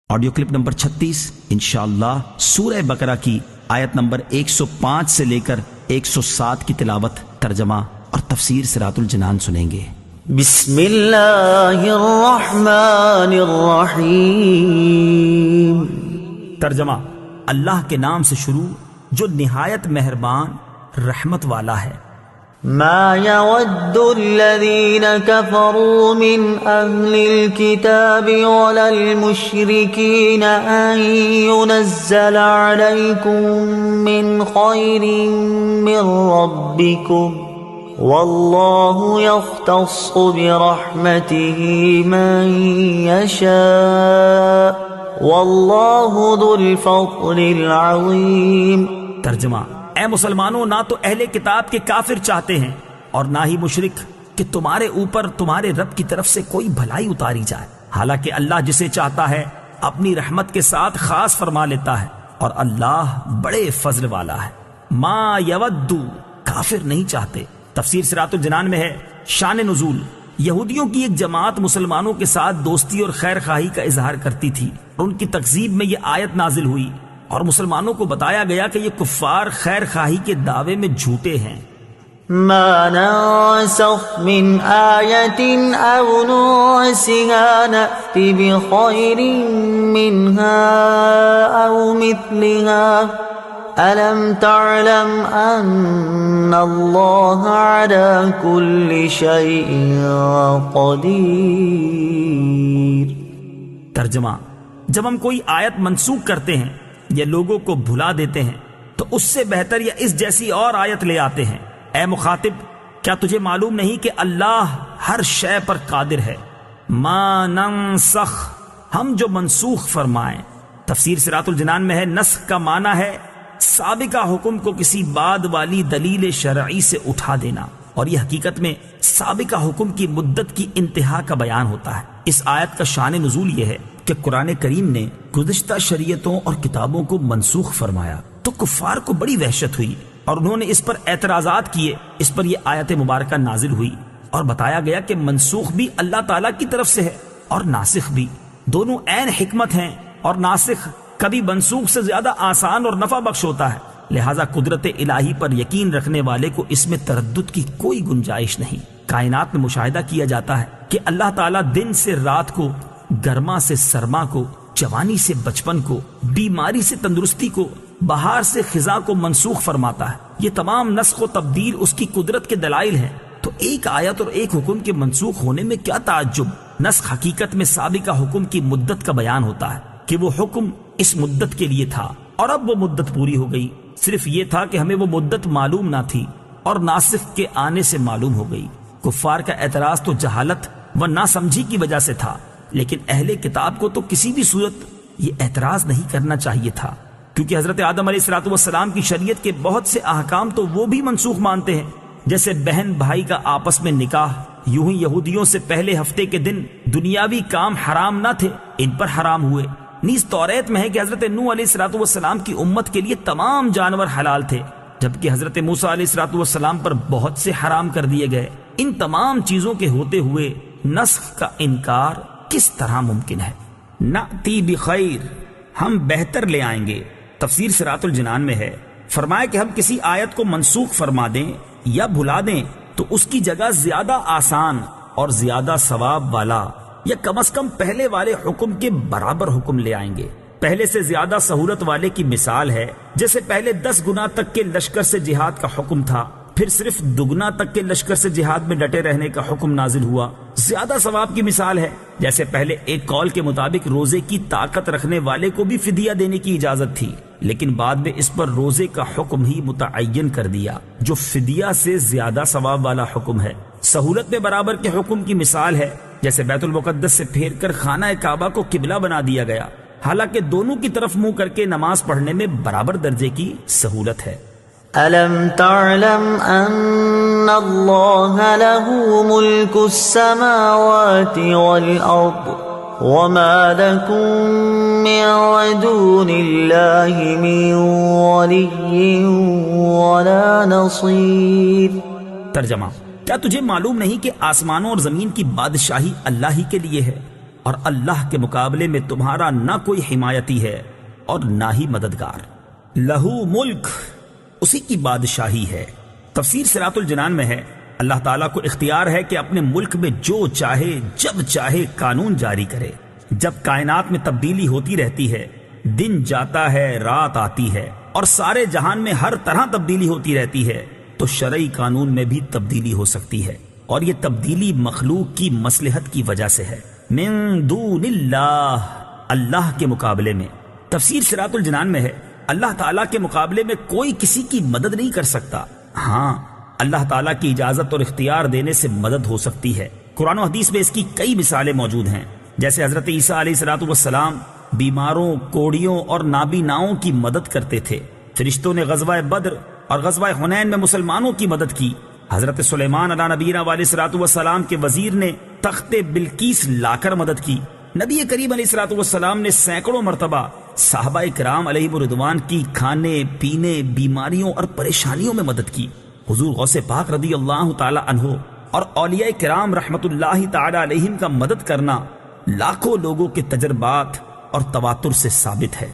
Audio clip number 36 انشاءاللہ سورہ بقرہ کی آیت نمبر 105 سے لے کر 107 کی تلاوت، ترجمہ اور تفسیر صراط الجنان سنیں گے۔ بسم اللہ الرحمن الرحیم۔ ترجمہ: اللہ کے نام سے شروع جو نہایت مہربان رحمت والا ہے۔ ما يود الذين كفروا من أهل الكتاب ولا المشركين أن ينزل عليكم من خير من ربكم والله يختص برحمته من يشاء والله ذو الفضل العظيم۔ ترجمہ: اے مسلمانوں، نہ تو اہل کتاب کے کافر چاہتے ہیں اور نہ ہی مشرک کہ تمہارے اوپر تمہارے رب کی طرف سے کوئی بھلائی اتاری جائے، حالانکہ اللہ جسے چاہتا ہے اپنی رحمت کے ساتھ خاص فرما لیتا ہے اور اللہ بڑے فضل والا ہے۔ ما یود، کافر نہیں چاہتے۔ تفسیر صراط الجنان میں ہے شان نزول: یہودیوں کی ایک جماعت مسلمانوں کے ساتھ دوستی اور خیر خواہی کا اظہار کرتی تھی، اور ان کی تکذیب میں یہ آیت نازل ہوئی اور مسلمانوں کو بتایا گیا کہ یہ کفار خیر خواہی کے دعوے میں جھوٹے ہیں۔ ما ننسخ من آیت او ننسها نأت بخیر منها او مثلها ألم تعلم أن الله على كل شيء قدیر۔ ترجمہ: جب ہم کوئی آیت منسوخ کرتے ہیں یا لوگوں کو بھلا دیتے ہیں تو اس سے بہتر یا اس جیسی اور آیت لے آتے ہیں۔ اے مخاطب، کیا تجھے معلوم نہیں کہ اللہ ہر شے پر قادر ہے؟ ما ننسخ، ہم جو منسوخ فرمائیں۔ تفسیر صراط الجنان میں ہے نسخ کا معنی ہے سابقہ حکم کو کسی بعد والی دلیل شرعی سے اٹھا دینا، اور یہ حقیقت میں سابقہ حکم کی مدت کی انتہا کا بیان ہوتا ہے۔ اس آیت کا شان نزول یہ ہے کہ قرآن کریم نے گزشتہ شریعتوں اور کتابوں کو منسوخ فرمایا تو کفار کو بڑی وحشت ہوئی اور انہوں نے اس پر اعتراضات کیے۔ اس پر یہ آیت مبارکہ نازل ہوئی اور بتایا گیا کہ منسوخ بھی اللہ تعالیٰ کی طرف سے ہے اور ناسخ بھی، دونوں عین حکمت ہیں، اور ناسخ کبھی منسوخ سے زیادہ آسان اور نفع بخش ہوتا ہے، لہٰذا قدرت الہی پر یقین رکھنے والے کو اس میں تردد کی کوئی گنجائش نہیں۔ کائنات میں مشاہدہ کیا جاتا ہے کہ اللہ تعالیٰ دن سے رات کو، گرما سے سرما کو، جوانی سے بچپن کو، بیماری سے تندرستی کو، بہار سے خزاں کو منسوخ فرماتا ہے۔ یہ تمام نسخ و تبدیل اس کی قدرت کے دلائل ہیں۔ تو ایک آیت اور ایک حکم کے منسوخ ہونے میں کیا تعجب؟ نسخ حقیقت میں سابقہ حکم کی مدت کا بیان ہوتا ہے کہ وہ حکم اس مدت کے لیے تھا اور اب وہ مدت پوری ہو گئی، صرف یہ تھا کہ ہمیں وہ مدت معلوم نہ تھی اور ناسخ کے آنے سے معلوم ہو گئی۔ کفار کا اعتراض تو جہالت و ناسمجھی کی وجہ سے تھا، لیکن اہل کتاب کو تو کسی بھی صورت یہ اعتراض نہیں کرنا چاہیے تھا، کیونکہ حضرت آدم علیہ السلام کی شریعت کے بہت سے احکام تو وہ بھی منسوخ مانتے ہیں، جیسے بہن بھائی کا آپس میں نکاح۔ یوں ہی یہودیوں سے پہلے ہفتے کے دن دنیاوی کام حرام نہ تھے، ان پر حرام ہوئے۔ نیز توریت میں ہے کہ حضرت نوح علیہ السلام کی امت کے لیے تمام جانور حلال تھے، جبکہ حضرت موسیٰ علیہ السلام پر بہت سے حرام کر دیے گئے۔ ان تمام چیزوں کے ہوتے ہوئے نسخ کا انکار کس طرح ممکن ہے؟ نأتی بخیر، ہم بہتر لے آئیں گے۔ تفسیر صراط الجنان میں ہے فرمایا کہ ہم کسی آیت کو منسوخ فرما دیں یا بھلا دیں تو اس کی جگہ زیادہ آسان اور زیادہ ثواب والا یا کم از کم پہلے والے حکم کے برابر حکم لے آئیں گے۔ پہلے سے زیادہ سہولت والے کی مثال ہے جیسے پہلے 10 گنا تک کے لشکر سے جہاد کا حکم تھا، پھر صرف 2 گنا تک کے لشکر سے جہاد میں ڈٹے رہنے کا حکم نازل ہوا۔ زیادہ ثواب کی مثال ہے جیسے پہلے ایک قول کے مطابق روزے کی طاقت رکھنے والے کو بھی فدیہ دینے کی اجازت تھی، لیکن بعد میں اس پر روزے کا حکم ہی متعین کر دیا جو فدیہ سے زیادہ ثواب والا حکم ہے۔ سہولت میں برابر کے حکم کی مثال ہے جیسے بیت المقدس سے پھیر کر خانہ کعبہ کو قبلہ بنا دیا گیا، حالانکہ دونوں کی طرف منہ کر کے نماز پڑھنے میں برابر درجے کی سہولت ہے۔ أَلَمْ تَعْلَمْ أَنَّ اللَّهَ لَهُ مُلْكُ السَّمَاوَاتِ وَالْأَرْضِ وَمَا لَكُم مِّن دُونِ اللَّهِ مِن وَلِيٍّ وَلَا نَصِيرٍ۔ ترجمہ: کیا تجھے معلوم نہیں کہ آسمانوں اور زمین کی بادشاہی اللہ ہی کے لیے ہے اور اللہ کے مقابلے میں تمہارا نہ کوئی حمایتی ہے اور نہ ہی مددگار۔ لہو ملک، اسی کی بادشاہی ہے۔ تفسیر صراط الجنان میں ہے اللہ تعالیٰ کو اختیار ہے کہ اپنے ملک میں جو چاہے جب چاہے قانون جاری کرے۔ جب کائنات میں تبدیلی ہوتی رہتی ہے، دن جاتا ہے رات آتی ہے اور سارے جہان میں ہر طرح تبدیلی ہوتی رہتی ہے، تو شرعی قانون میں بھی تبدیلی ہو سکتی ہے، اور یہ تبدیلی مخلوق کی مصلحت کی وجہ سے ہے۔ من دون اللہ، اللہ کے مقابلے میں۔ تفسیر صراط الجنان میں ہے اللہ تعالیٰ کے مقابلے میں کوئی کسی کی مدد نہیں کر سکتا، ہاں اللہ تعالیٰ کی اجازت اور اختیار دینے سے مدد ہو سکتی ہے۔ قرآن و حدیث میں اس کی کئی مثالیں موجود ہیں، جیسے حضرت عیسیٰ علیہ السلام بیماروں، کوڑیوں اور نابیناؤں کی مدد کرتے تھے۔ فرشتوں نے غزوہ بدر اور غزوہ حنین میں مسلمانوں کی مدد کی۔ حضرت سلیمان علیہ نبینا علیہ السلام کے وزیر نے تخت بلقیس لا کر مدد کی۔ نبی کریم علیہ السلام نے سینکڑوں مرتبہ صحابہ کرام علیہم الرضوان کی کھانے پینے، بیماریوں اور پریشانیوں میں مدد کی۔ حضور غوث پاک رضی اللہ تعالی عنہ اور اولیاء کرام رحمت اللہ تعالی علیہم کا مدد کرنا لاکھوں لوگوں کے تجربات اور تواتر سے ثابت ہے۔